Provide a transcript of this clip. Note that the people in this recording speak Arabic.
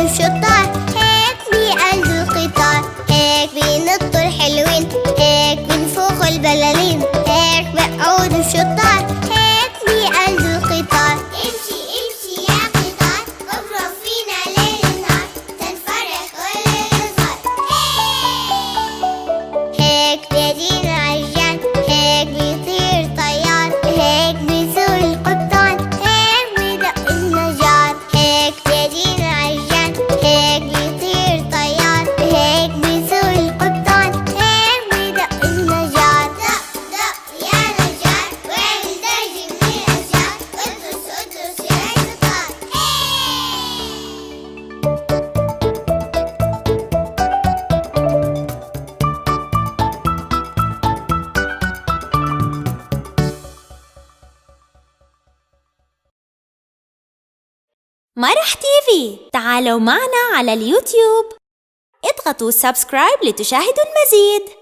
الشطار، هيك بيقلدوا القطار، هيك بينطوا الحلوين، هيك بينفخوا البلالين، هيك بيقعدوا الشطار، هيك بيقلدوا القطار. امشي امشي يا قطار، اضرب فينا ليل نهار، تنفرح كل الصغار. هيك بيدين عجان، هيك بيطير طيار، هيك بيزور القبطان، هيك بيدق النجار. هيك بيدين عجان، هيك بيطير طيار، هيك بيزور القبطان، هيك بيدق النجار. دق دق يا نجار، وين الدرج من الأشجار، ادرس ادرس يا قطار. مرح تيفي، تعالوا معنا على اليوتيوب. اضغطوا سبسكرايب لتشاهدوا المزيد.